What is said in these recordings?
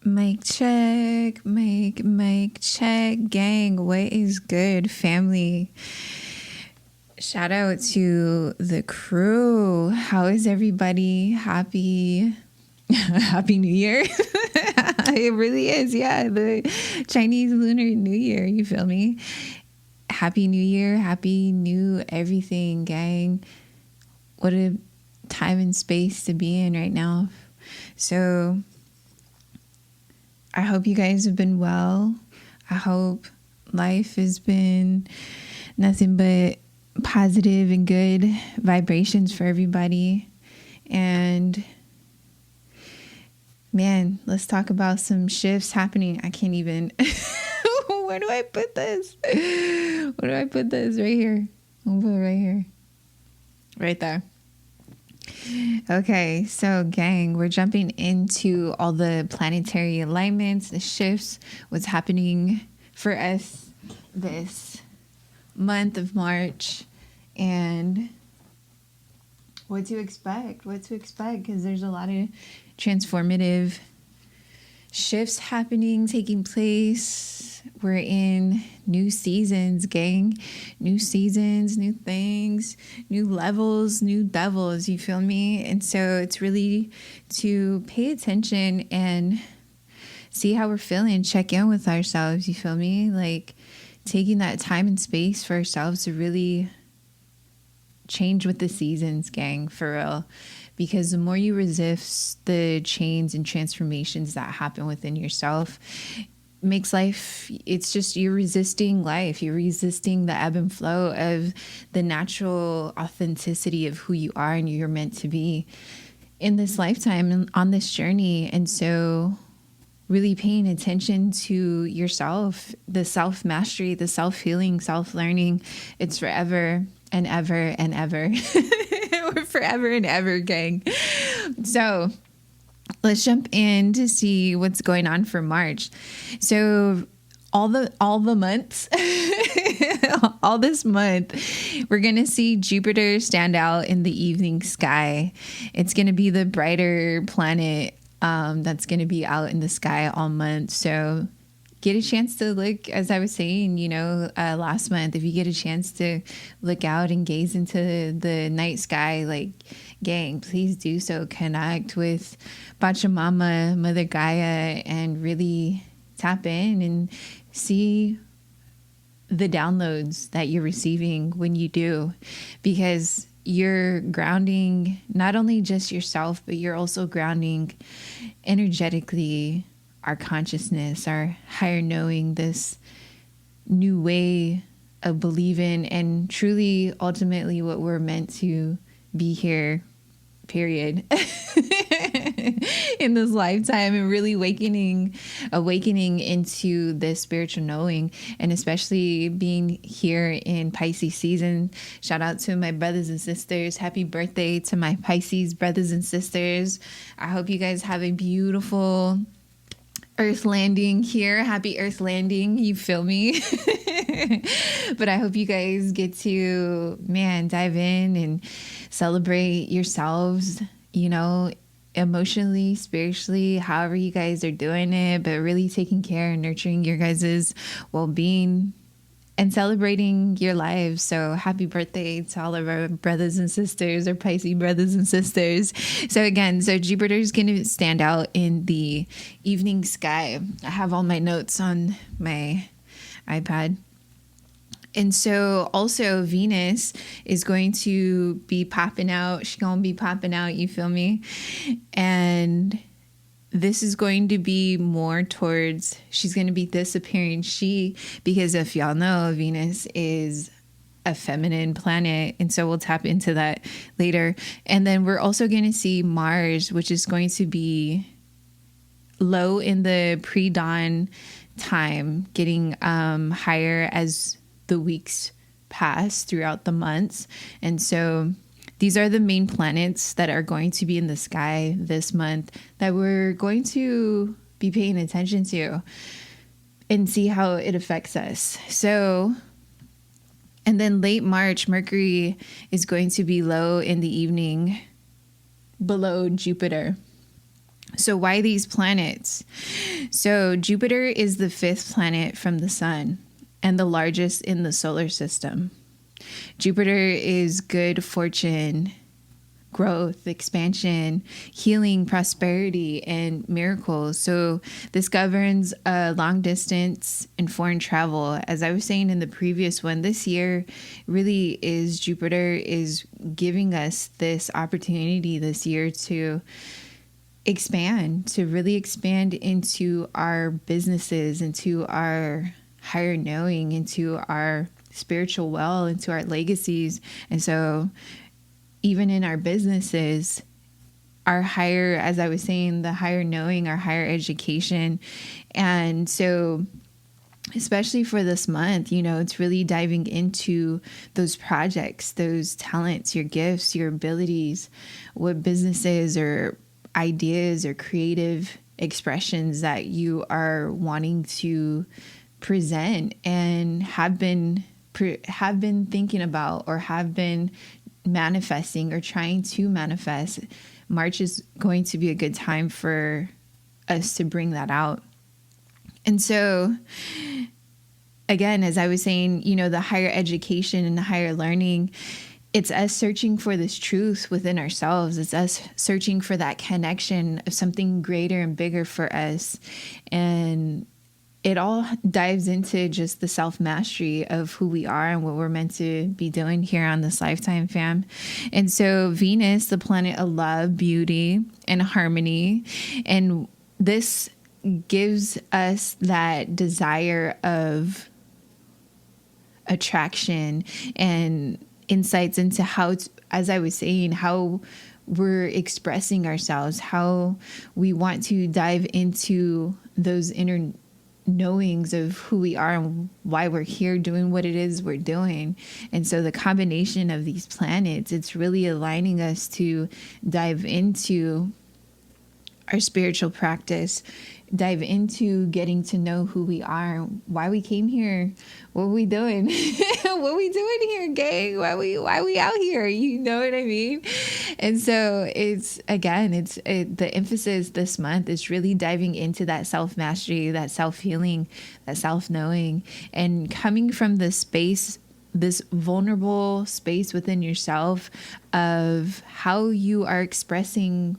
Mic check, mic check, gang. What is good, family? Shout out to the crew. How is everybody? Happy New Year. It really is. Yeah, the Chinese Lunar New Year. You feel me? Happy New Year. Happy new everything, gang. What a time and space to be in right now. So I hope you guys have been well. I hope life has been nothing but positive and good vibrations for everybody. And man, let's talk about some shifts happening. I can't even. Where do I put this? Where do I put this? Right here. I'll put it right here. Right there. Okay, so gang, we're jumping into all the planetary alignments, the shifts, what's happening for us this month of March, and what to expect, because there's a lot of transformative shifts happening, taking place. We're in new seasons, gang. New seasons, new things, new levels, new devils, you feel me? And so it's really to pay attention and see how we're feeling, check in with ourselves, you feel me? Like taking that time and space for ourselves to really change with the seasons, gang, for real. Because the more you resist the change and transformations that happen within yourself, makes life, it's just you're resisting life. You're resisting the ebb and flow of the natural authenticity of who you are and you're meant to be in this lifetime and on this journey. And so really paying attention to yourself, the self-mastery, the self-healing, self-learning, it's forever and ever and ever. We're forever and ever, gang. So let's jump in to see what's going on for March. So all the months, all this month, we're going to see Jupiter stand out in the evening sky. It's going to be the brighter planet that's going to be out in the sky all month. So get a chance to look, as I was saying, last month, if you get a chance to look out and gaze into the night sky, like, gang, please do so. Connect with Pachamama, Mother Gaia, and really tap in and see the downloads that you're receiving when you do, because you're grounding not only just yourself, but you're also grounding energetically our consciousness, our higher knowing, this new way of believing and truly ultimately what we're meant to be here, period, in this lifetime, and really awakening into this spiritual knowing. And especially being here in Pisces season, shout out to my brothers and sisters. Happy birthday to my Pisces brothers and sisters. I hope you guys have a beautiful Earth landing here. Happy Earth landing. You feel me? But I hope you guys get to, dive in and celebrate yourselves, emotionally, spiritually, however you guys are doing it, but really taking care and nurturing your guys' well-being and celebrating your lives. So happy birthday to all of our brothers and sisters, our Pisces brothers and sisters. So Jupiter is going to stand out in the evening sky. I have all my notes on my iPad. And so also Venus is going to be popping out. She's going to be popping out, you feel me? And this is going to be more towards, she's going to be disappearing. Because if y'all know, Venus is a feminine planet. And so we'll tap into that later. And then we're also going to see Mars, which is going to be low in the pre-dawn time, getting higher as the weeks pass throughout the months. And so these are the main planets that are going to be in the sky this month that we're going to be paying attention to and see how it affects us. So, and then late March, Mercury is going to be low in the evening below Jupiter. So why these planets? So Jupiter is the 5th planet from the sun and the largest in the solar system. Jupiter is good fortune, growth, expansion, healing, prosperity, and miracles. So this governs long distance and foreign travel. As I was saying in the previous one, this year really is Jupiter is giving us this opportunity this year to expand, to really expand into our businesses, into our higher knowing, into our spiritual well, into our legacies. And so even in our businesses, our higher, as I was saying, the higher knowing, our higher education. And so especially for this month, you know, it's really diving into those projects, those talents, your gifts, your abilities, what businesses or ideas or creative expressions that you are wanting to present and have been thinking about or have been manifesting or trying to manifest. March is going to be a good time for us to bring that out. And so again, as I was saying, you know, the higher education and the higher learning, it's us searching for this truth within ourselves. It's us searching for that connection of something greater and bigger for us. And it all dives into just the self-mastery of who we are and what we're meant to be doing here on this lifetime, fam. And so Venus, the planet of love, beauty, and harmony, and this gives us that desire of attraction and insights into how, as I was saying, how we're expressing ourselves, how we want to dive into those inner knowings of who we are and why we're here doing what it is we're doing. And so the combination of these planets, it's really aligning us to dive into our spiritual practice, dive into getting to know who we are, why we came here, what we doing, what we doing here, gang, why we out here, you know what I mean? And so it's, again, the emphasis this month is really diving into that self-mastery, that self-healing, that self-knowing, and coming from the space, this vulnerable space within yourself of how you are expressing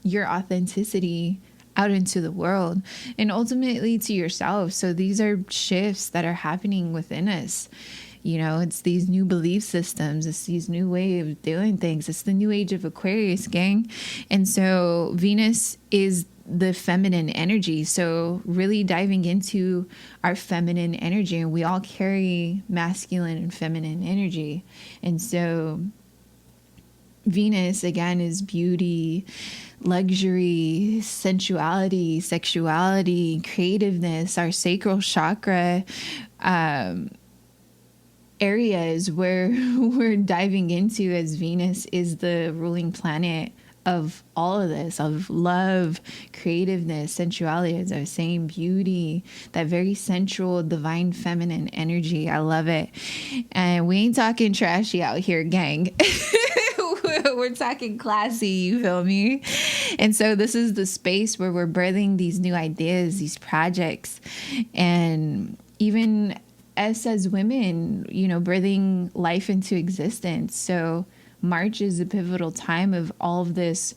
your authenticity out into the world and ultimately to yourself. So these are shifts that are happening within us. You know, it's these new belief systems. It's these new way of doing things. It's the new age of Aquarius, gang. And so Venus is the feminine energy. So really diving into our feminine energy, and we all carry masculine and feminine energy. And so Venus, again, is beauty, luxury, sensuality, sexuality, creativeness, our sacral chakra, areas where we're diving into, as Venus is the ruling planet of all of this, of love, creativeness, sensuality, as I was saying, beauty, that very sensual, divine feminine energy. I love it. And we ain't talking trashy out here, gang. We're talking classy, you feel me? And so this is the space where we're birthing these new ideas, these projects, and even us as women, you know, birthing life into existence. So March is a pivotal time of all of this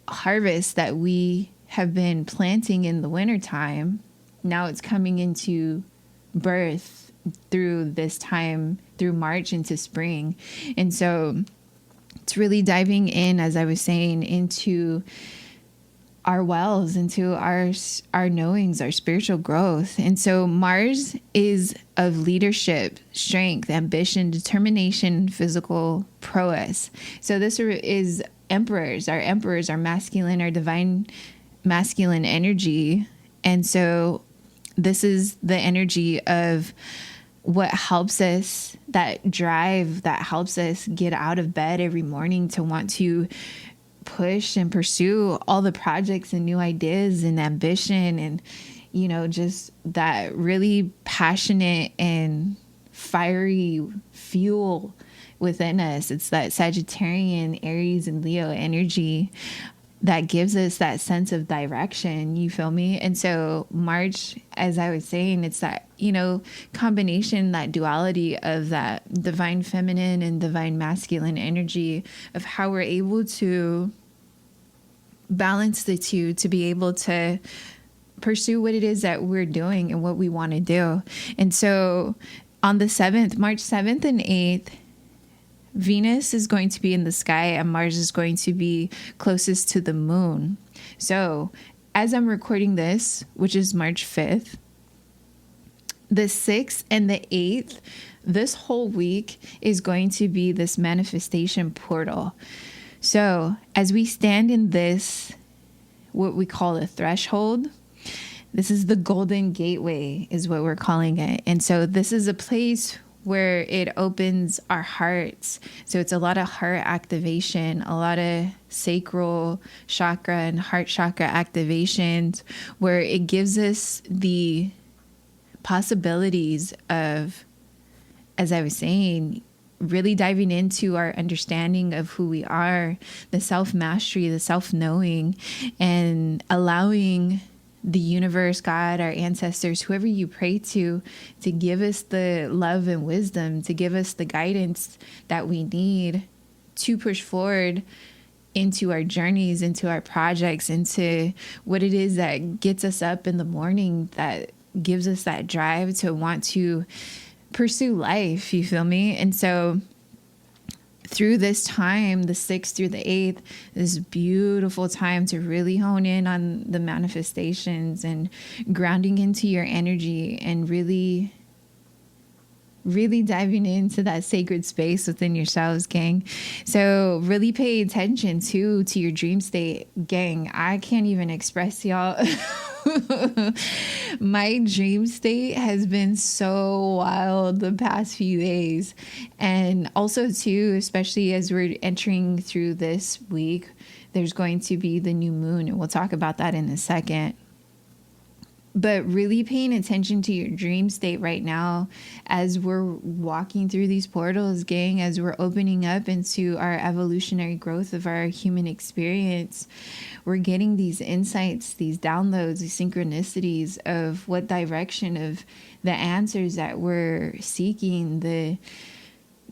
harvest that we have been planting in the wintertime. Now it's coming into birth through this time, through March into spring. And so it's really diving in, as I was saying, into our wells, into our knowings, our spiritual growth. And so Mars is of leadership, strength, ambition, determination, physical prowess. So this is emperors, our masculine, our divine masculine energy. And so this is the energy of what helps us, that drive that helps us get out of bed every morning to want to push and pursue all the projects and new ideas and ambition, and, you know, just that really passionate and fiery fuel within us. It's that Sagittarian, Aries, and Leo energy. that gives us that sense of direction, you feel me? And so March, as I was saying, it's that, combination, that duality of that divine feminine and divine masculine energy of how we're able to balance the two to be able to pursue what it is that we're doing and what we want to do. And so on the 7th, March 7th and 8th, Venus is going to be in the sky and Mars is going to be closest to the moon. So as I'm recording this, which is March 5th, the 6th and the 8th, this whole week is going to be this manifestation portal. So as we stand in this, what we call a threshold, this is the golden gateway is what we're calling it. And so this is a place where it opens our hearts. So it's a lot of heart activation, a lot of sacral chakra and heart chakra activations, where it gives us the possibilities of, as I was saying, really diving into our understanding of who we are, the self-mastery, the self-knowing, and allowing the universe, God, our ancestors, whoever you pray to give us the love and wisdom, to give us the guidance that we need to push forward into our journeys, into our projects, into what it is that gets us up in the morning, that gives us that drive to want to pursue life, you feel me? And so through this time, the 6th through the 8th, this beautiful time to really hone in on the manifestations and grounding into your energy and really diving into that sacred space within yourselves, gang. So really pay attention to your dream state, gang. I can't even express, y'all. My dream state has been so wild the past few days. And also too, especially as we're entering through this week, there's going to be the new moon, and we'll talk about that in a second. But really paying attention to your dream state right now as we're walking through these portals, gang, as we're opening up into our evolutionary growth of our human experience. We're getting these insights, these downloads, these synchronicities of what direction of the answers that we're seeking, the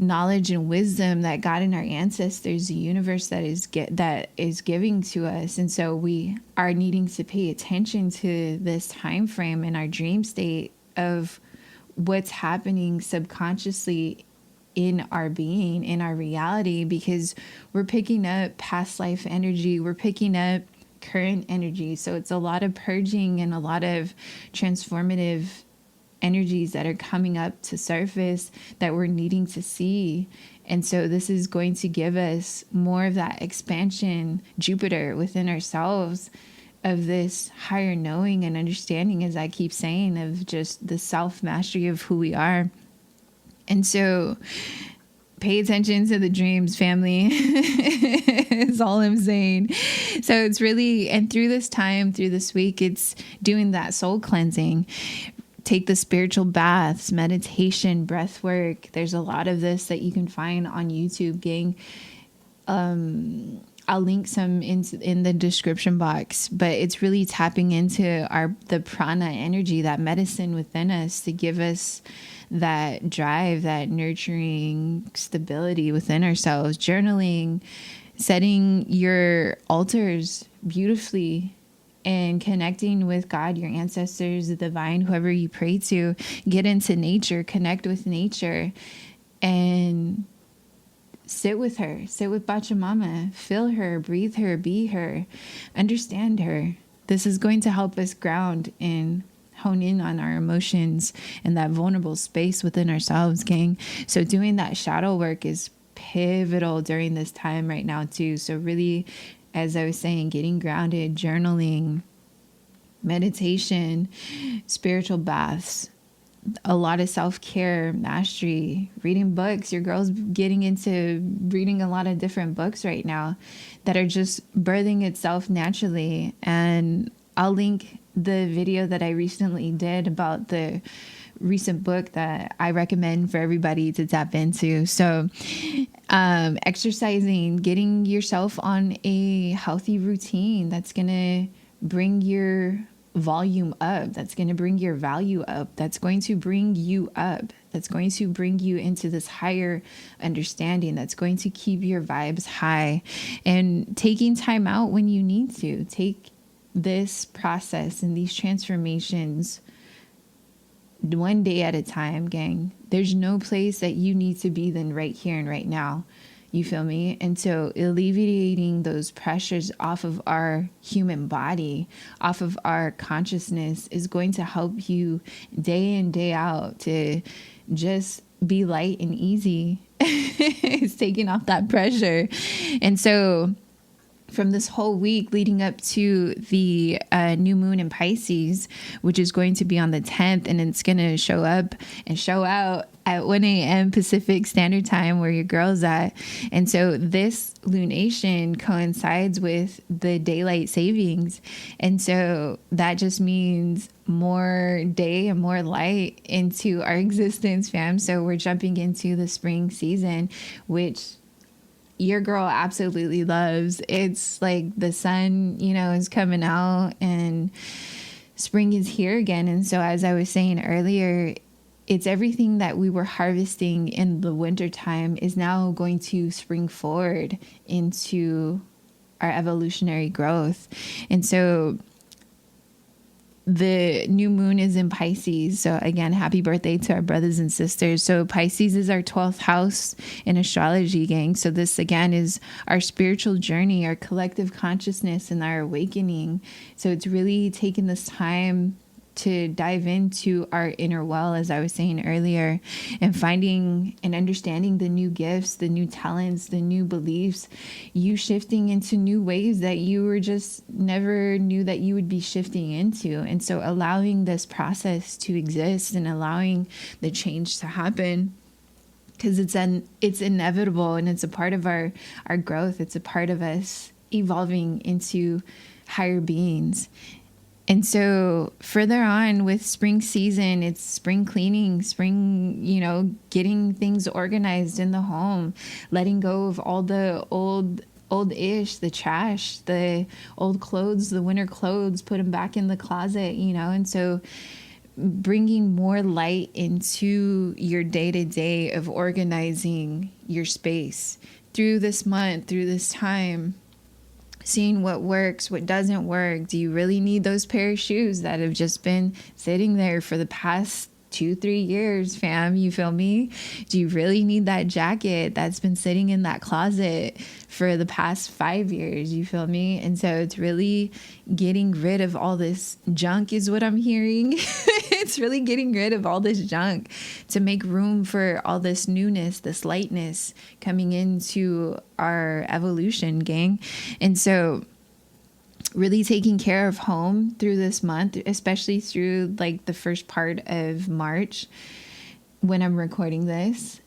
knowledge and wisdom that God and our ancestors, the universe that is giving to us. And so we are needing to pay attention to this time frame in our dream state of what's happening subconsciously in our being, in our reality, because we're picking up past life energy, we're picking up current energy. So it's a lot of purging and a lot of transformative energies that are coming up to surface that we're needing to see. And so this is going to give us more of that expansion, Jupiter within ourselves, of this higher knowing and understanding, as I keep saying, of just the self-mastery of who we are. And so pay attention to the dreams, family, is all I'm saying. So it's really, and through this time, through this week, it's doing that soul cleansing. Take the spiritual baths, meditation, breath work. There's a lot of this that you can find on YouTube, gang. I'll link some in the description box, but it's really tapping into the prana energy, that medicine within us, to give us that drive, that nurturing stability within ourselves. Journaling, setting your altars beautifully, and connecting with God, your ancestors, the divine, whoever you pray to. Get into nature, connect with nature, and sit with her, sit with Pachamama, feel her, breathe her, be her, understand her. This is going to help us ground and hone in on our emotions and that vulnerable space within ourselves, gang. So doing that shadow work is pivotal during this time right now too. So really, as I was saying, getting grounded, journaling, meditation, spiritual baths, a lot of self-care, mastery, reading books. Your girl's getting into reading a lot of different books right now that are just birthing itself naturally. And I'll link the video that I recently did about the recent book that I recommend for everybody to tap into. So exercising, getting yourself on a healthy routine that's going to bring your volume up, that's going to bring your value up, that's going to bring you up, that's going to bring you into this higher understanding, that's going to keep your vibes high. And taking time out when you need to. Take this process and these transformations one day at a time, gang. There's no place that you need to be than right here and right now. You feel me? And so alleviating those pressures off of our human body, off of our consciousness, is going to help you day in, day out to just be light and easy. It's taking off that pressure. And so from this whole week leading up to the new moon in Pisces, which is going to be on the 10th, and it's going to show up and show out at 1 a.m. Pacific Standard Time, where your girl's at. And so this lunation coincides with the daylight savings. And so that just means more day and more light into our existence, fam. So we're jumping into the spring season, which your girl absolutely loves. It's like the sun, is coming out and spring is here again. And so as I was saying earlier, it's everything that we were harvesting in the winter time is now going to spring forward into our evolutionary growth. And so the new moon is in Pisces. So again, happy birthday to our brothers and sisters. So Pisces is our 12th house in astrology, gang. So this again is our spiritual journey, our collective consciousness, and our awakening. So it's really taking this time to dive into our inner well, as I was saying earlier, and finding and understanding the new gifts, the new talents, the new beliefs, you shifting into new ways that you were just never knew that you would be shifting into. And so allowing this process to exist and allowing the change to happen, because it's inevitable, and it's a part of our growth. It's a part of us evolving into higher beings. And so further on with spring season, it's spring cleaning, spring, getting things organized in the home, letting go of all the old-ish, the trash, the old clothes, the winter clothes, put them back in the closet, and so bringing more light into your day-to-day of organizing your space through this month, through this time. Seeing what works, what doesn't work. Do you really need those pair of shoes that have just been sitting there for the past 2-3 years, fam? You feel me? Do you really need that jacket that's been sitting in that closet for the past 5 years? You feel me? And so it's really getting rid of all this junk is what I'm hearing. It's really getting rid of all this junk to make room for all this newness, this lightness coming into our evolution, gang. And so really taking care of home through this month, especially through like the first part of March when I'm recording this,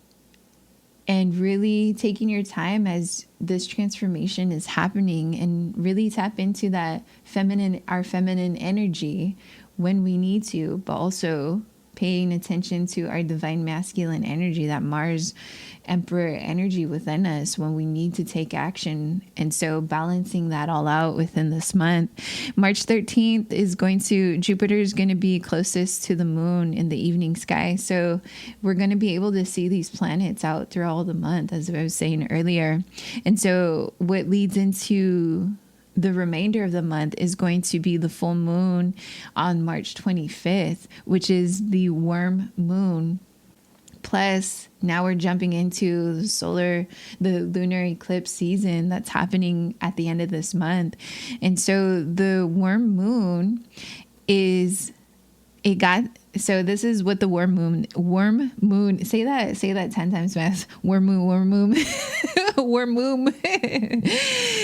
and really taking your time as this transformation is happening, and really tap into that our feminine energy when we need to, but also paying attention to our divine masculine energy, that Mars Emperor energy within us when we need to take action. And so balancing that all out within this month. March 13th Jupiter is going to be closest to the moon in the evening sky. So we're going to be able to see these planets out throughout the month, as I was saying earlier. And so what leads into the remainder of the month is going to be the full moon on March 25th, which is the worm moon. Plus, now we're jumping into the lunar eclipse season that's happening at the end of this month. And so the worm moon this is what the worm moon, say that 10 times fast. Worm moon, worm moon.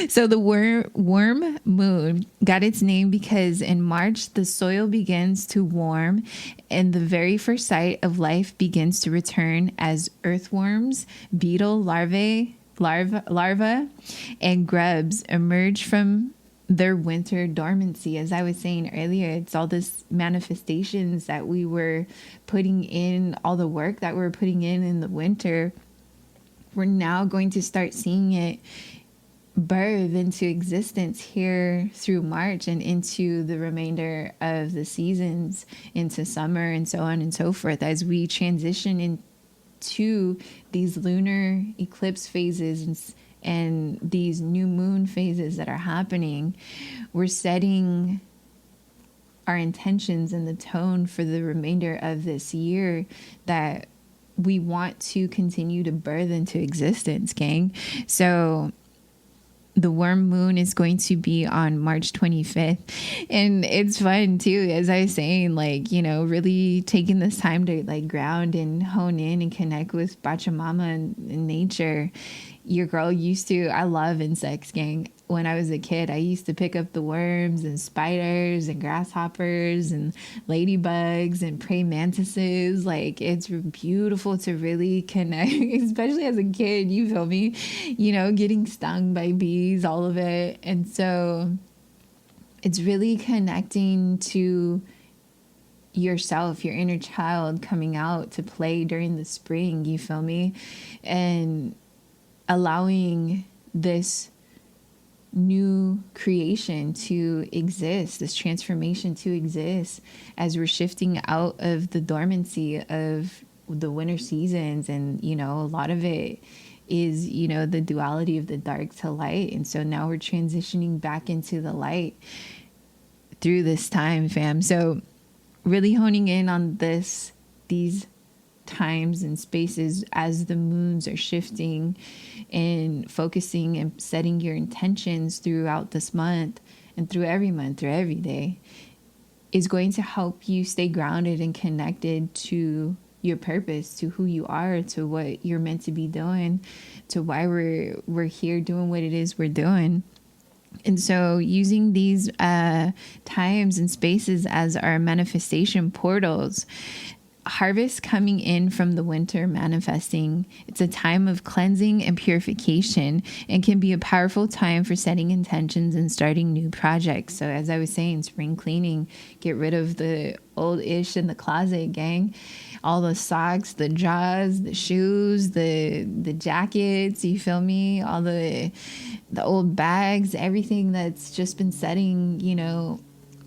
So the worm moon got its name because in March, the soil begins to warm and the very first sight of life begins to return as earthworms, beetle larvae, and grubs emerge from their winter dormancy. As I was saying earlier, it's all this manifestations that we were putting in, all the work that we were putting in the winter we're now going to start seeing it birth into existence here through March and into the remainder of the seasons, into summer and so on and so forth, as we transition into these lunar eclipse phases and these new moon phases that are happening. We're setting our intentions and the tone for the remainder of this year that we want to continue to birth into existence, gang. So the worm moon is going to be on March 25th. And it's fun too, as I was saying, like, you know, really taking this time to like ground and hone in and connect with Pachamama and nature. Your girl I love insects, gang. When I was a kid, I used to pick up the worms and spiders and grasshoppers and ladybugs and praying mantises. Like, it's beautiful to really connect, especially as a kid, you feel me? You know, getting stung by bees, all of it. And so it's really connecting to yourself, your inner child coming out to play during the spring, you feel me? And allowing this new creation to exist, this transformation to exist, as we're shifting out of the dormancy of the winter seasons. And, you know, a lot of it is, you know, the duality of the dark to light. And so now we're transitioning back into the light through this time, fam. So really honing in on these times and spaces as the moons are shifting, and focusing and setting your intentions throughout this month and through every day is going to help you stay grounded and connected to your purpose, to who you are, to what you're meant to be doing, to why we're here doing what it is we're doing. And so using these times and spaces as our manifestation portals, harvest coming in from the winter manifesting. It's a time of cleansing and purification, and can be a powerful time for setting intentions and starting new projects. So as I was saying, spring cleaning, get rid of the old ish in the closet, gang. All the socks, the drawers, the shoes, the jackets, you feel me? All the old bags, everything that's just been setting, you know,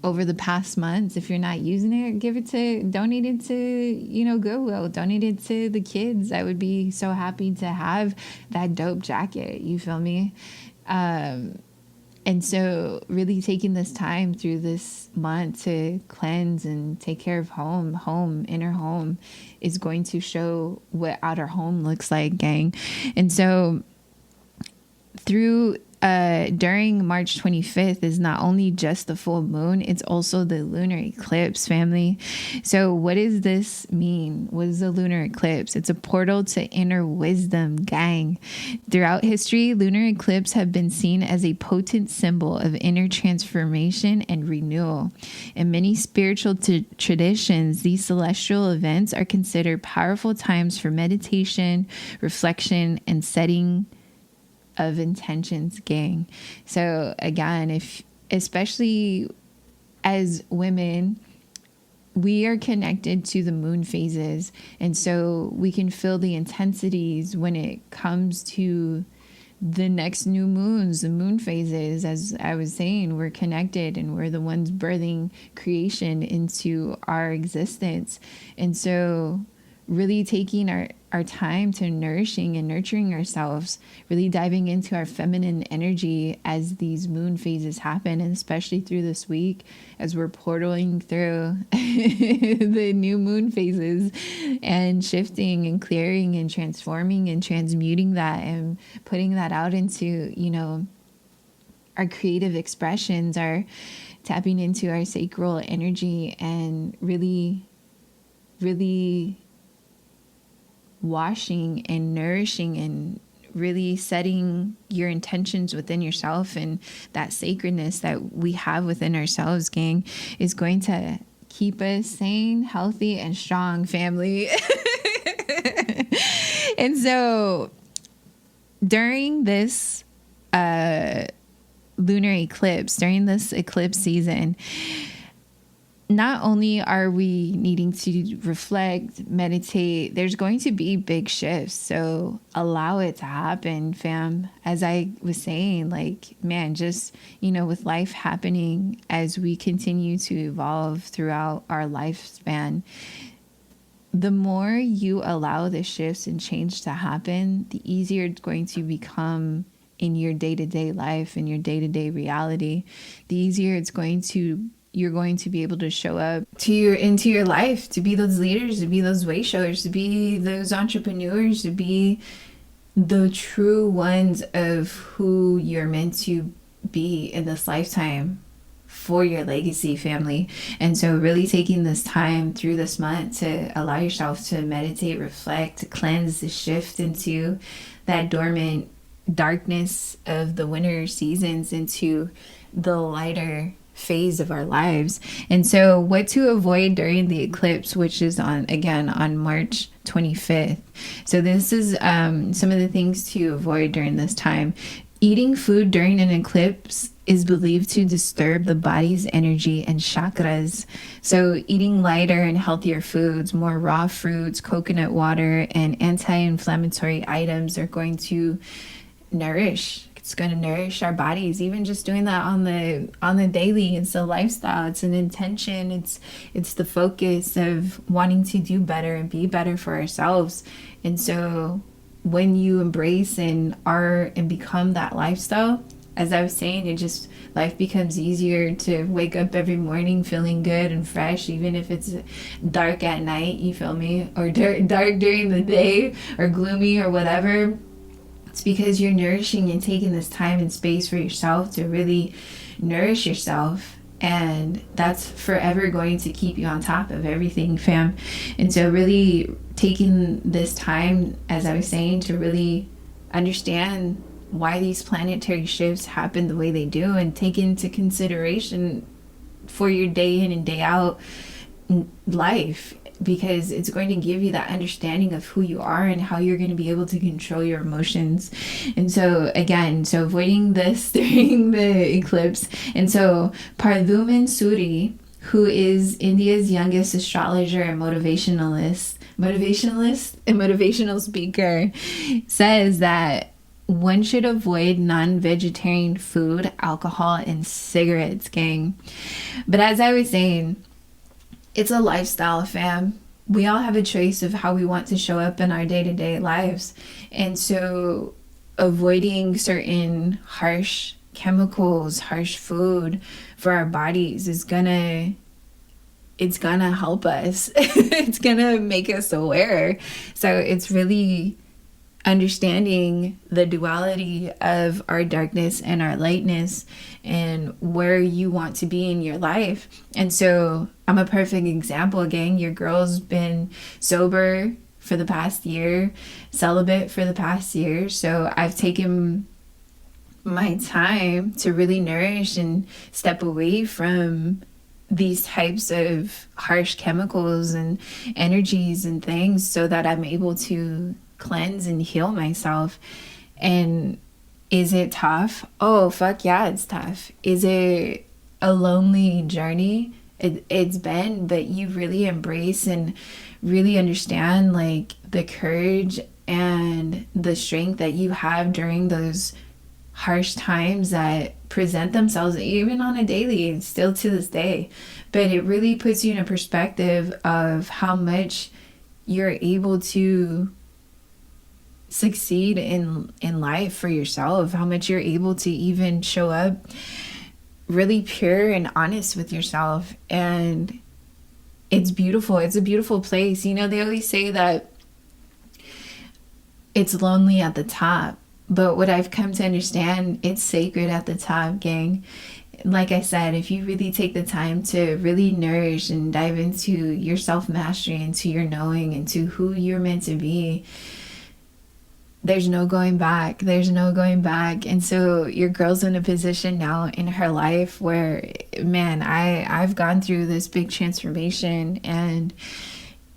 over the past months. If you're not using it, donate it to, you know, Goodwill, donate it to the kids. I would be so happy to have that dope jacket, you feel me? And so really taking this time through this month to cleanse and take care of inner home is going to show what outer home looks like, gang. And so during March 25th is not only just the full moon, it's also the lunar eclipse, family. So what does this mean? What is a lunar eclipse? It's a portal to inner wisdom, gang. Throughout history, lunar eclipses have been seen as a potent symbol of inner transformation and renewal. In many spiritual traditions, these celestial events are considered powerful times for meditation, reflection, and setting of intentions, gang. So again, especially as women, we are connected to the moon phases, and so we can feel the intensities when it comes to the next new moons, the moon phases. As I was saying, we're connected and we're the ones birthing creation into our existence. And so really taking our time to nourishing and nurturing ourselves, really diving into our feminine energy as these moon phases happen, and especially through this week as we're portaling through the new moon phases and shifting and clearing and transforming and transmuting that and putting that out into, you know, our creative expressions, our tapping into our sacral energy, and really washing and nourishing and really setting your intentions within yourself, and that sacredness that we have within ourselves, gang, is going to keep us sane, healthy, and strong, family. And so during this lunar eclipse, during this eclipse season, not only are we needing to reflect, meditate, there's going to be big shifts. So allow it to happen, fam. As I was saying, like, man, just, with life happening as we continue to evolve throughout our lifespan, the more you allow the shifts and change to happen, the easier it's going to become in your day-to-day life, in your day-to-day reality. The easier you're going to be able to show up into your life, to be those leaders, to be those way showers, to be those entrepreneurs, to be the true ones of who you're meant to be in this lifetime for your legacy, family. And so really taking this time through this month to allow yourself to meditate, reflect, to cleanse, to shift into that dormant darkness of the winter seasons into the lighter phase of our lives. And so what to avoid during the eclipse, which is on March 25th. So this is some of the things to avoid during this time. Eating food during an eclipse is believed to disturb the body's energy and chakras. So eating lighter and healthier foods, more raw fruits, coconut water, and anti-inflammatory items are going to nourish. It's going to nourish our bodies. Even just doing that on the daily, it's a lifestyle, it's an intention, it's the focus of wanting to do better and be better for ourselves. And so when you embrace and become that lifestyle, as I was saying, life becomes easier to wake up every morning feeling good and fresh, even if it's dark at night, you feel me, or dark during the day, or gloomy or whatever. It's because you're nourishing and taking this time and space for yourself to really nourish yourself. And that's forever going to keep you on top of everything, fam. And so really taking this time, as I was saying, to really understand why these planetary shifts happen the way they do, and take into consideration for your day in and day out life, because it's going to give you that understanding of who you are and how you're going to be able to control your emotions. And so again, avoiding this during the eclipse. And so Pardhuman Suri, who is India's youngest astrologer and motivational speaker, says that one should avoid non-vegetarian food, alcohol, and cigarettes, gang. But as I was saying, it's a lifestyle, fam. We all have a choice of how we want to show up in our day-to-day lives. And so avoiding certain harsh chemicals, harsh food for our bodies it's gonna help us. It's gonna make us aware. So it's really understanding the duality of our darkness and our lightness and where you want to be in your life. And so I'm a perfect example, gang. Your girl's been sober for the past year, celibate for the past year. So I've taken my time to really nourish and step away from these types of harsh chemicals and energies and things so that I'm able to cleanse and heal myself. And is it tough? Oh, fuck yeah, it's tough. Is it a lonely journey? It's been, but you really embrace and really understand like the courage and the strength that you have during those harsh times that present themselves even on a daily, still to this day. But it really puts you in a perspective of how much you're able to succeed in life for yourself, how much you're able to even show up really pure and honest with yourself. And it's beautiful. It's a beautiful place. You know, they always say that it's lonely at the top, but what I've come to understand, it's sacred at the top, gang. Like I said, if you really take the time to really nourish and dive into your self-mastery, into your knowing, into who you're meant to be, there's no going back. There's no going back. And so your girl's in a position now in her life where, man, I've gone through this big transformation, and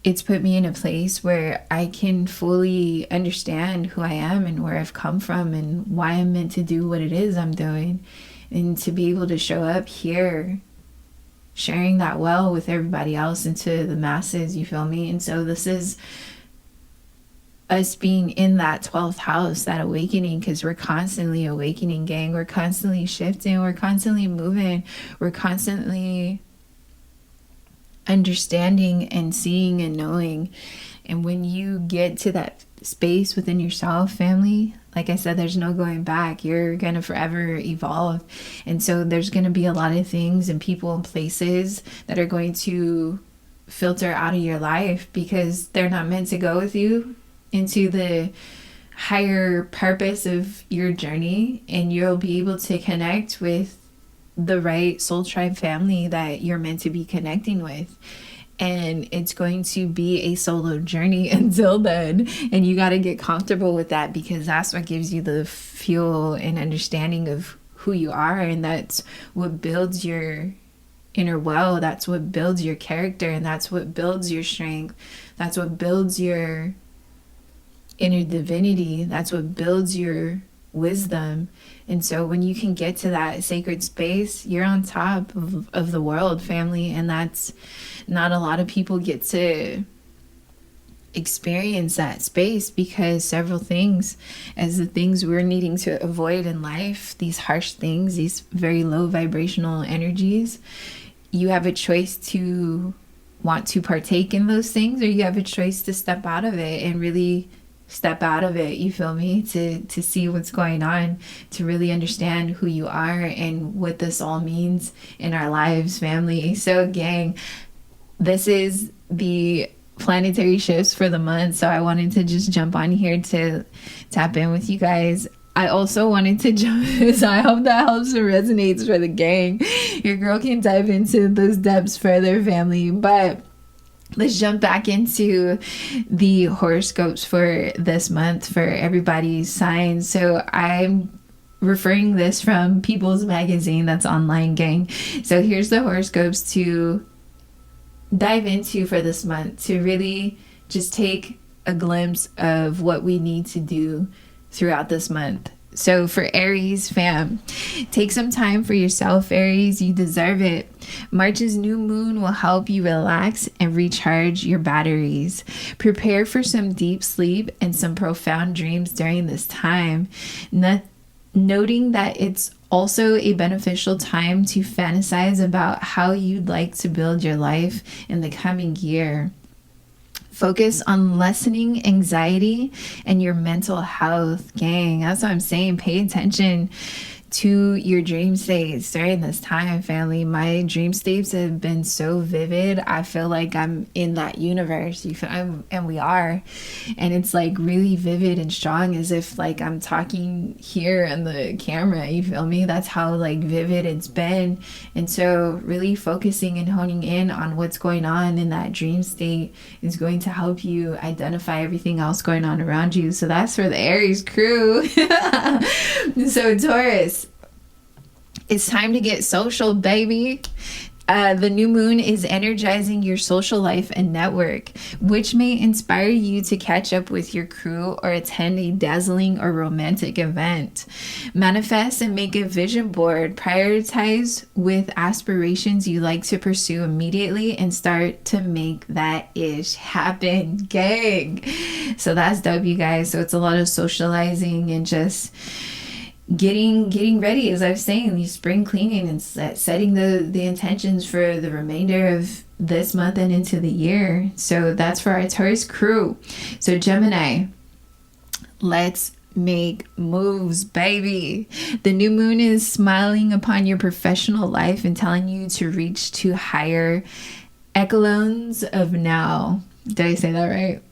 it's put me in a place where I can fully understand who I am and where I've come from and why I'm meant to do what it is I'm doing. And to be able to show up here sharing that well with everybody else and to the masses, you feel me? And so this is us being in that 12th house, that awakening, because we're constantly awakening, gang. We're constantly shifting, we're constantly moving, we're constantly understanding and seeing and knowing. And when you get to that space within yourself, family, like I said, there's no going back. You're gonna forever evolve. And so there's gonna be a lot of things and people and places that are going to filter out of your life because they're not meant to go with you into the higher purpose of your journey. And you'll be able to connect with the right soul tribe family that you're meant to be connecting with. And it's going to be a solo journey until then. And you got to get comfortable with that, because that's what gives you the fuel and understanding of who you are. And that's what builds your inner well. That's what builds your character. And that's what builds your strength. That's what builds your inner divinity. That's what builds your wisdom. And so when you can get to that sacred space, you're on top of the world, family. And that's not a lot of people get to experience that space, because several things, as the things we're needing to avoid in life, these harsh things, these very low vibrational energies, you have a choice to want to partake in those things, or you have a choice to step out of it and really step out of it, you feel me, to see what's going on, to really understand who you are and what this all means in our lives, family. So gang, this is the planetary shifts for the month, so I wanted to just jump on here to tap in with you guys. I also wanted to jump, so I hope that helps and resonates for the gang. Your girl can dive into those depths further, family, but let's jump back into the horoscopes for this month for everybody's signs. So I'm referring this from People's Magazine, that's online, gang. So here's the horoscopes to dive into for this month, to really just take a glimpse of what we need to do throughout this month. So for Aries fam, take some time for yourself, Aries. You deserve it. March's new moon will help you relax and recharge your batteries. Prepare for some deep sleep and some profound dreams during this time. Noting that it's also a beneficial time to fantasize about how you'd like to build your life in the coming year. Focus on lessening anxiety and your mental health, gang. That's what I'm saying. Pay attention to your dream states during this time, family. My dream states have been so vivid. I feel like I'm in that universe. And we are. And it's like really vivid and strong, as if like I'm talking here on the camera. You feel me? That's how like vivid it's been. And so really focusing and honing in on what's going on in that dream state is going to help you identify everything else going on around you. So that's for the Aries crew. So Taurus, it's time to get social, baby. The new moon is energizing your social life and network, which may inspire you to catch up with your crew or attend a dazzling or romantic event. Manifest and make a vision board. Prioritize with aspirations you like to pursue immediately and start to make that ish happen, gang. So that's dope, you guys. So it's a lot of socializing and just getting ready, as I was saying, the spring cleaning and setting the intentions for the remainder of this month and into the year. So that's for our Taurus crew. So Gemini, let's make moves, baby. The new moon is smiling upon your professional life and telling you to reach to higher echelons of now. Did I say that right?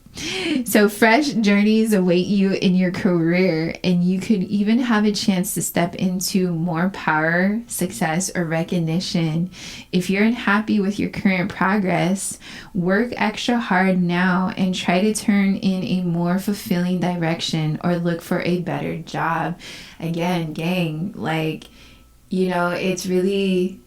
So fresh journeys await you in your career, and you could even have a chance to step into more power, success, or recognition. If you're unhappy with your current progress, work extra hard now and try to turn in a more fulfilling direction or look for a better job. Again, gang, like, you know, it's really,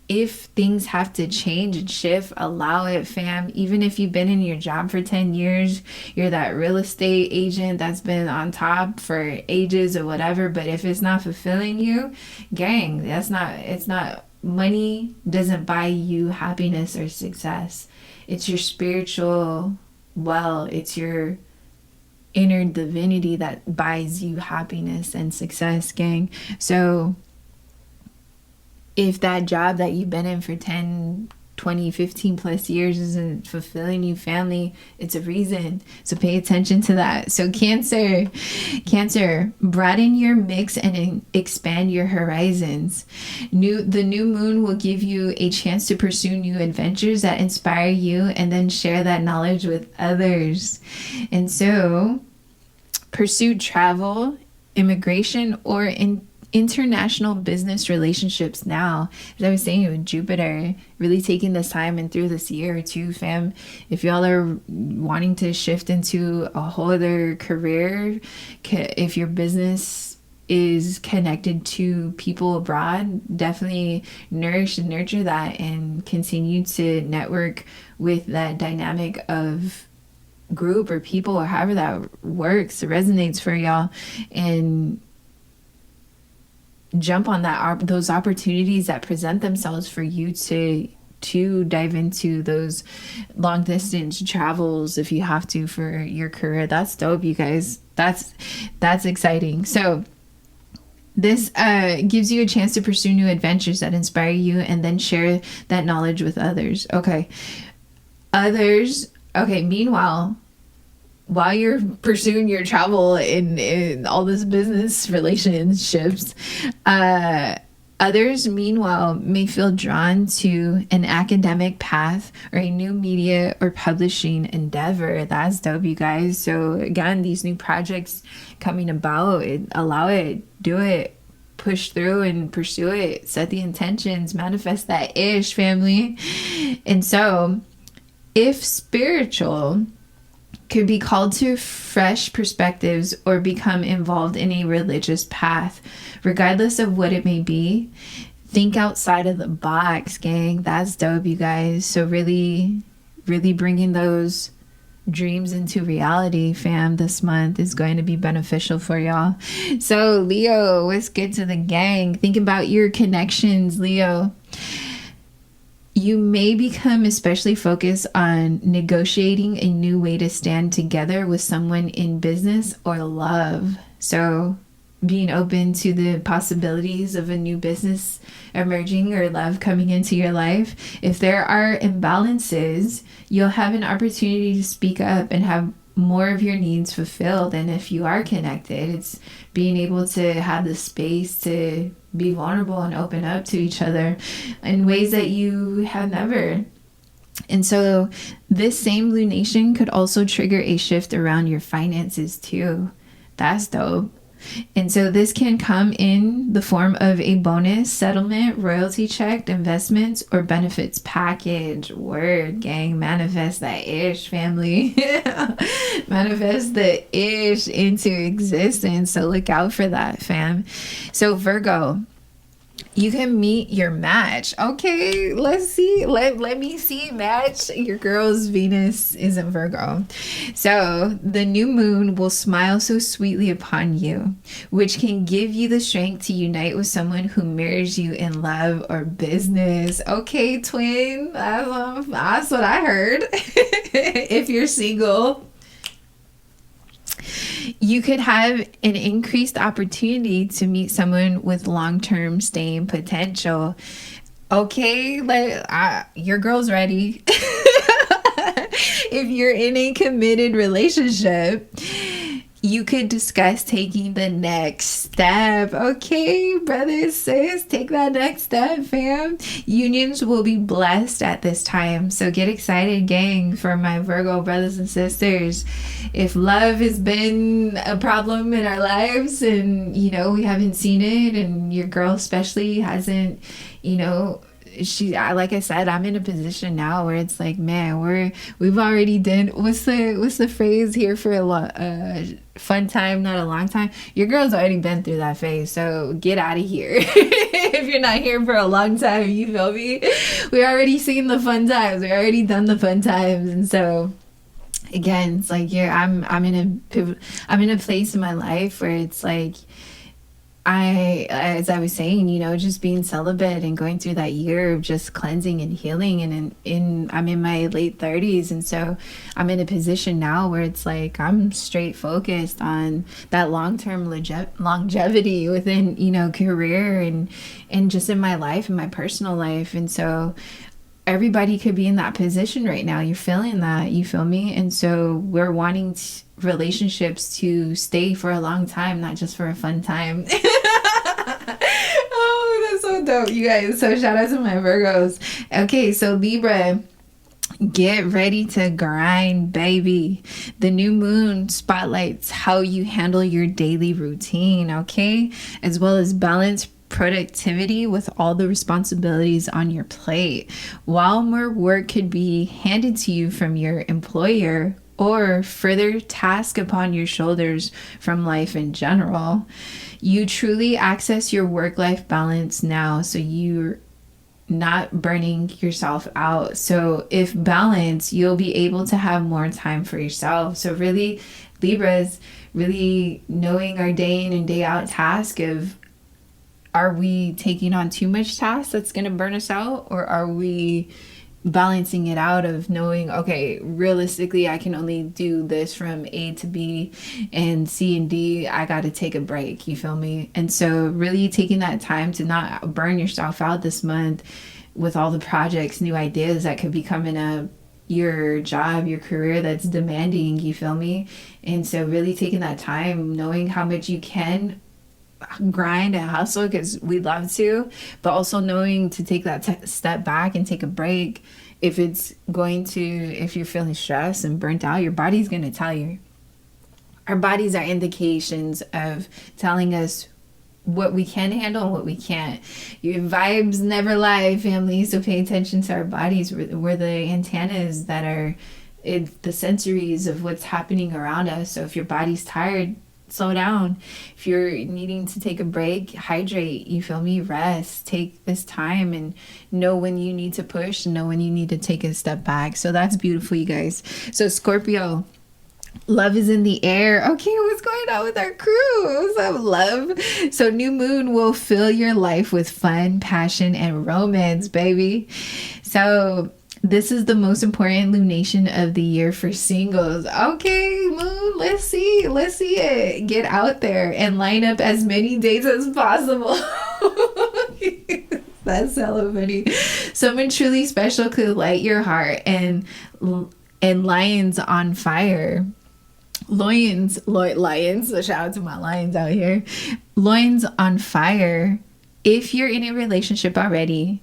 if things have to change and shift, allow it, fam. Even if you've been in your job for 10 years, you're that real estate agent that's been on top for ages or whatever, but if it's not fulfilling you, gang, it's not money doesn't buy you happiness or success. It's your spiritual it's your inner divinity that buys you happiness and success, gang. So if that job that you've been in for 10, 20, 15 plus years isn't fulfilling you, family, it's a reason. So pay attention to that. So Cancer, broaden your mix and expand your horizons. The new moon will give you a chance to pursue new adventures that inspire you, and then share that knowledge with others. And so pursue travel, immigration, or international business relationships now. As I was saying, with Jupiter really taking this time and through this year or two, fam, if y'all are wanting to shift into a whole other career, if your business is connected to people abroad, definitely nourish and nurture that, and continue to network with that dynamic of group or people, or however that works, resonates for y'all, and jump on those opportunities that present themselves for you to dive into those long distance travels if you have to for your career. That's dope, you guys. That's exciting. So this gives you a chance to pursue new adventures that inspire you, and then share that knowledge with others. Okay, meanwhile, while you're pursuing your travel in all this business relationships, others, meanwhile, may feel drawn to an academic path or a new media or publishing endeavor. That's dope, you guys. So again, these new projects coming about, allow it, do it, push through and pursue it, set the intentions, manifest that ish, family. And so if spiritual could be called to fresh perspectives or become involved in a religious path, regardless of what it may be, think outside of the box, gang. That's dope, you guys. So really, really bringing those dreams into reality, fam, this month is going to be beneficial for y'all. So Leo, let's get to the gang. Think about your connections, Leo. You may become especially focused on negotiating a new way to stand together with someone in business or love. So being open to the possibilities of a new business emerging or love coming into your life. If there are imbalances, you'll have an opportunity to speak up and have more of your needs fulfilled. And if you are connected, it's being able to have the space to be vulnerable and open up to each other in ways that you have never. And so this same lunation could also trigger a shift around your finances too. That's dope. And so this can come in the form of a bonus, settlement, royalty check, investments, or benefits package. Word, gang. Manifest that ish, family. Manifest the ish into existence. So look out for that, fam. So Virgo, you can meet your match. Okay, let's see. Let me see match. Your girl's Venus is in Virgo. So the new moon will smile so sweetly upon you, which can give you the strength to unite with someone who mirrors you in love or business. Okay, twin. That's what I heard. If you're single, you could have an increased opportunity to meet someone with long-term staying potential. Okay, your girl's ready. If you're in a committed relationship, you could discuss taking the next step. Okay, brothers, sis, take that next step, fam. Unions will be blessed at this time. So get excited, gang, for my Virgo brothers and sisters. If love has been a problem in our lives and, we haven't seen it, and your girl especially hasn't, like I said, I'm in a position now where it's like, man, we've already done what's the phrase here for a fun time, not a long time. Your girl's already been through that phase, so get out of here. If you're not here for a long time, you feel me? We already seen the fun times. We already done the fun times, and so again, it's like I'm in a place in my life where it's like as I was saying, you know, just being celibate and going through that year of just cleansing and healing, and I'm in my late 30s, and so I'm in a position now where it's like I'm straight focused on that long-term longevity within, you know, career and just in my life, in my personal life. And so everybody could be in that position right now. You're feeling that, you feel me? And so we're wanting relationships to stay for a long time, not just for a fun time. Oh, that's so dope, you guys. So shout out to my Virgos. Okay, so Libra, get ready to grind, baby. The new moon spotlights how you handle your daily routine, okay? As well as balance productivity with all the responsibilities on your plate. While more work could be handed to you from your employer or further task upon your shoulders from life in general, you truly access your work-life balance now, so you're not burning yourself out. So if balanced, you'll be able to have more time for yourself. So really, Libras, really knowing our day in and day out task of, are we taking on too much task that's going to burn us out, or are we balancing it out of knowing, okay, realistically I can only do this from A to B, and C and D I got to take a break, you feel me? And so really taking that time to not burn yourself out this month with all the projects, new ideas that could be coming up, your job, your career that's demanding, you feel me? And so really taking that time, knowing how much you can grind and hustle because we love to, but also knowing to take that step back and take a break. If you're feeling stressed and burnt out, your body's going to tell you. Our bodies are indications of telling us what we can handle and what we can't. Your vibes never lie, family, so pay attention to our bodies. We're the antennas that are the sensories of what's happening around us. So if your body's tired, slow down. If you're needing to take a break, hydrate, you feel me? Rest, take this time, and know when you need to push, know when you need to take a step back. So that's beautiful, you guys. So Scorpio, love is in the air. Okay, what's going on with our crew? What's up, love? So new moon will fill your life with fun, passion, and romance, baby. So this is the most important lunation of the year for singles. Okay, moon, let's see it. Get out there and line up as many dates as possible. That's hella funny. Someone truly special could light your heart, and lions on fire. Lions. So shout out to my lions out here. Lions on fire. If you're in a relationship already,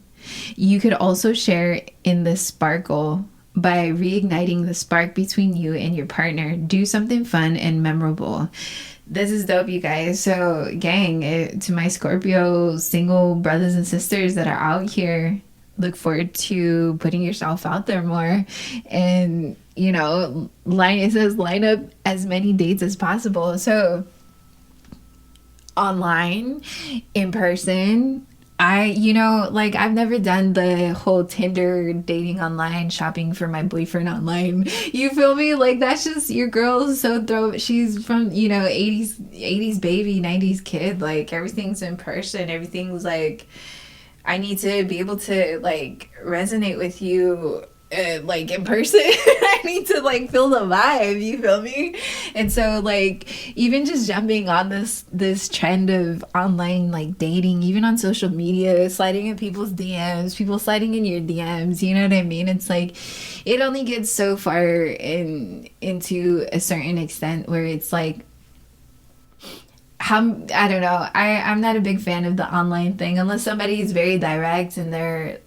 you could also share in the sparkle by reigniting the spark between you and your partner. Do something fun and memorable. This is dope, you guys. So gang, to my Scorpio single brothers and sisters that are out here, look forward to putting yourself out there more. And you know, it says line up as many dates as possible. So online, in person. I've never done the whole Tinder dating online, shopping for my boyfriend online. You feel me? Like, that's just, your girl's so she's from, 80s baby, 90s kid. Like, everything's in person. Everything's like, I need to be able to like resonate with you like in person. I need to like feel the vibe, you feel me? And so like even just jumping on this trend of online like dating, even on social media, sliding in people's DMs, people sliding in your DMs, you know what I mean? It's like it only gets so far into a certain extent where it's like I don't know. I'm not a big fan of the online thing unless somebody is very direct and they're,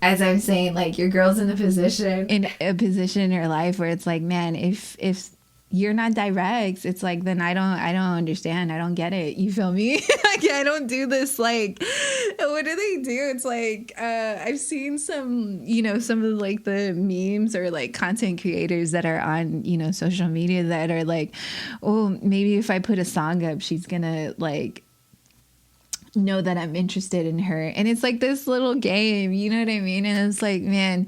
as I'm saying, like your girl's in a position in her life where it's like, man, if you're not direct, it's like, then I don't understand. I don't get it. You feel me? Like, I don't do this. Like, what do they do? It's like, I've seen some of like the memes or like content creators that are on, social media that are like, oh, maybe if I put a song up, she's gonna like know that I'm interested in her. And it's like this little game, you know what I mean? And it's like, man,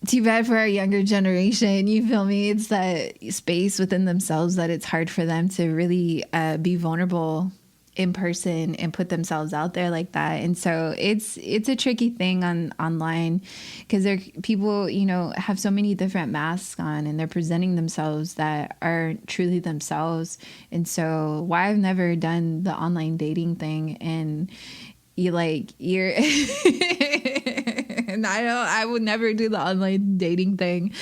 too bad for our younger generation, you feel me? It's that space within themselves that it's hard for them to really be vulnerable in person and put themselves out there like that. And so it's a tricky thing online, because there people, you know, have so many different masks on, and they're presenting themselves that are truly themselves. And so why I've never done the online dating thing, and you're and I would never do the online dating thing.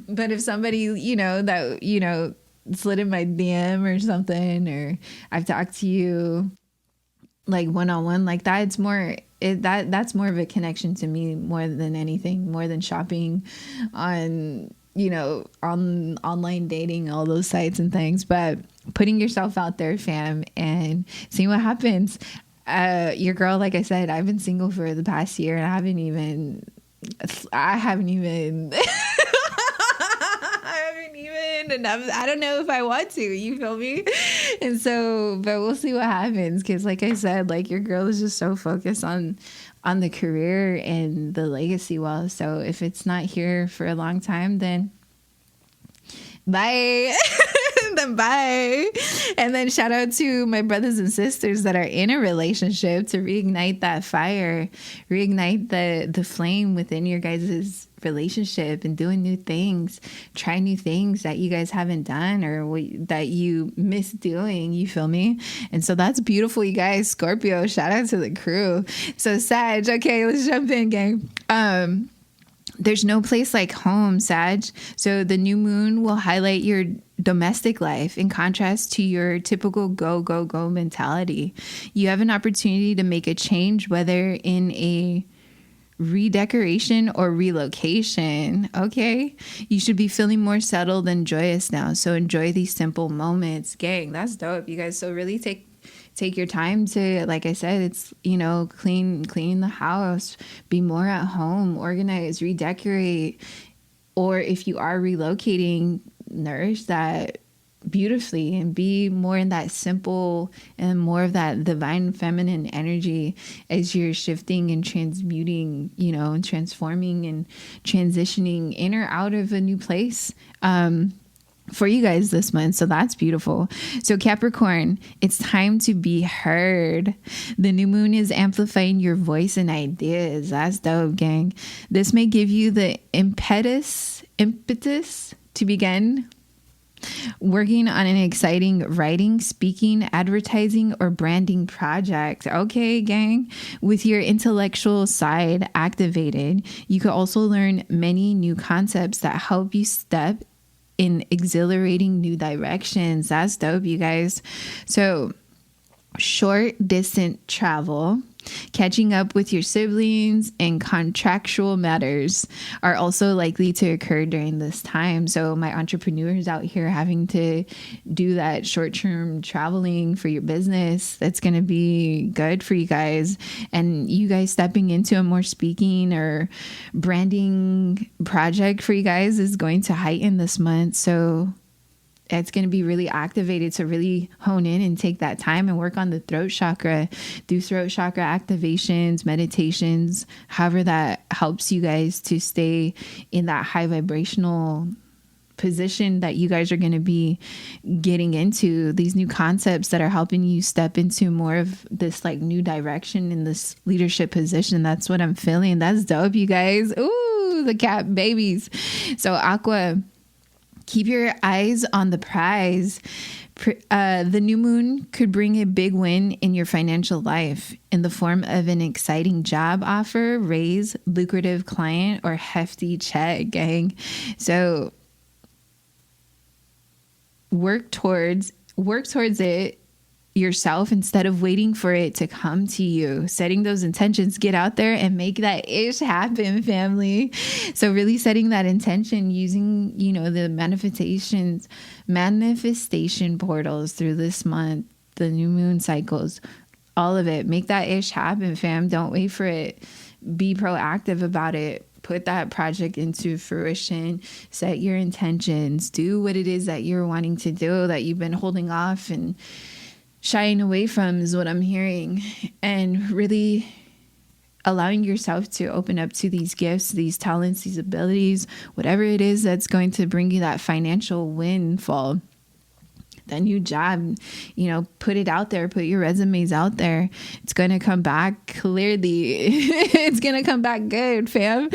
But if somebody, you know, that, you know, slid in my DM or something, or I've talked to you like one-on-one like that, it's more that's more of a connection to me, more than anything, more than shopping on, you know, on online dating, all those sites and things. But putting yourself out there, fam, and seeing what happens. Your girl, like I said, I've been single for the past year, and I haven't even enough. I don't know if I want to, you feel me? And so, but we'll see what happens. Cause like I said, like, your girl is just so focused on the career and the legacy wealth. So if it's not here for a long time, then bye. Then bye. And then shout out to my brothers and sisters that are in a relationship, to reignite that fire, reignite the flame within your guys' relationship, and doing new things, try new things that you guys haven't done, or that you miss doing, you feel me? And so that's beautiful, you guys. Scorpio, shout out to the crew. So Sag, okay, let's jump in, gang. There's no place like home, Sag. So the new moon will highlight your domestic life in contrast to your typical go, go, go mentality. You have an opportunity to make a change, whether in a redecoration or relocation. Okay. You should be feeling more settled and joyous now. So enjoy these simple moments. Gang, that's dope, you guys. So really take your time to, like I said, it's, you know, clean the house, be more at home, organize, redecorate. Or if you are relocating, nourish that beautifully and be more in that simple and more of that divine feminine energy as you're shifting and transmuting, you know, and transforming and transitioning in or out of a new place for you guys this month. So that's beautiful. So Capricorn, it's time to be heard. The new moon is amplifying your voice and ideas. That's dope, gang. This may give you the impetus to begin working on an exciting writing, speaking, advertising, or branding project. Okay, gang. With your intellectual side activated, you could also learn many new concepts that help you step in exhilarating new directions. That's dope, you guys. So short distant travel, catching up with your siblings, and contractual matters are also likely to occur during this time. So my entrepreneurs out here having to do that short-term traveling for your business, that's going to be good for you guys. And you guys stepping into a more speaking or branding project for you guys is going to heighten this month. So it's going to be really activated to really hone in and take that time and work on the throat chakra, do throat chakra activations, meditations, however that helps you guys to stay in that high vibrational position that you guys are going to be getting into, these new concepts that are helping you step into more of this like new direction in this leadership position. That's what I'm feeling. That's dope, you guys. Ooh, the cat babies. So Aqua, keep your eyes on the prize. The new moon could bring a big win in your financial life in the form of an exciting job offer, raise, lucrative client, or hefty check, gang. So work towards it yourself instead of waiting for it to come to you. Setting those intentions, get out there and make that ish happen, family. So really setting that intention, using, you know, the manifestation portals through this month, the new moon cycles, all of it. Make that ish happen, fam. Don't wait for it. Be proactive about it. Put that project into fruition. Set your intentions. Do what it is that you're wanting to do, that you've been holding off and shying away from, is what I'm hearing. And really allowing yourself to open up to these gifts, these talents, these abilities, whatever it is that's going to bring you that financial windfall. that new job, put it out there, put your resumes out there. It's going to come back clearly. It's going to come back good, fam.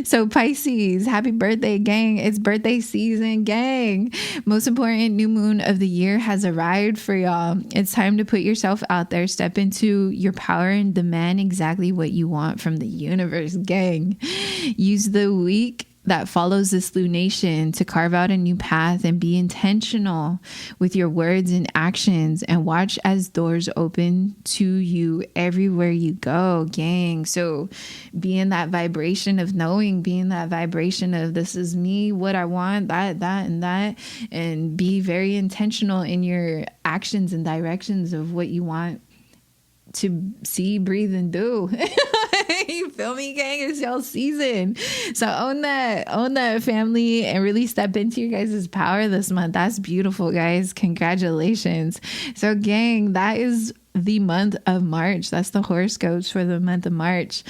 So Pisces, happy birthday, gang. It's birthday season, gang. Most important new moon of the year has arrived for y'all. It's time to put yourself out there, step into your power and demand exactly what you want from the universe, gang. Use the week that follows this lunation to carve out a new path and be intentional with your words and actions, and watch as doors open to you everywhere you go, gang. So be in that vibration of knowing, be in that vibration of this is me, what I want, that, and that, and be very intentional in your actions and directions of what you want to see, breathe, and do. You feel me, gang? It's y'all season. So own that family, and really step into your guys' power this month. That's beautiful, guys. Congratulations. So gang, that is the month of March. That's the horoscopes for the month of March.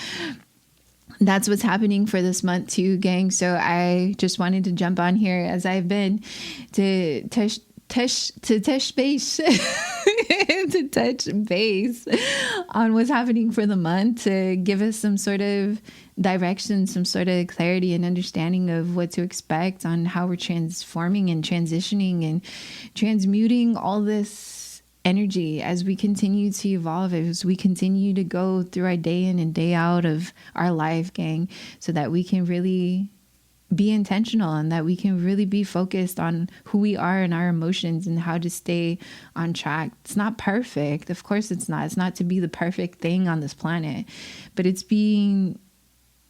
That's what's happening for this month too, gang. So I just wanted to jump on here as I've been to touch base to touch base on what's happening for the month, to give us some sort of direction, some sort of clarity and understanding of what to expect on how we're transforming and transitioning and transmuting all this energy as we continue to evolve, as we continue to go through our day in and day out of our life, gang, so that we can really be intentional and that we can really be focused on who we are and our emotions and how to stay on track. It's not perfect. Of course it's not. It's not to be the perfect thing on this planet, but it's being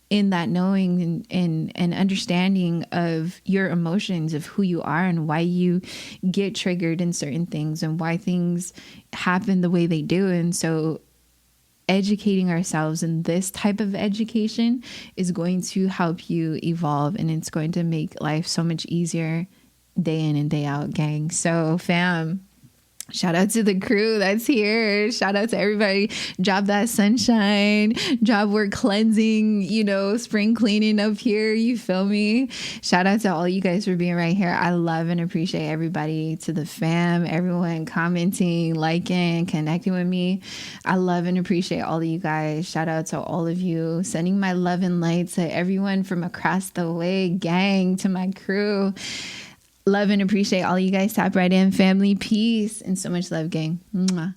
in that knowing and understanding of your emotions, of who you are and why you get triggered in certain things and why things happen the way they do. And so educating ourselves in this type of education is going to help you evolve, and it's going to make life so much easier day in and day out, gang. So fam, shout out to the crew that's here. Shout out to everybody. Job that sunshine. Job work cleansing, spring cleaning up here. You feel me? Shout out to all you guys for being right here. I love and appreciate everybody, to the fam, everyone commenting, liking, connecting with me. I love and appreciate all of you guys. Shout out to all of you. Sending my love and light to everyone from across the way, gang, to my crew. Love and appreciate all you guys. Tap right in, family. Peace and so much love, gang. Mwah.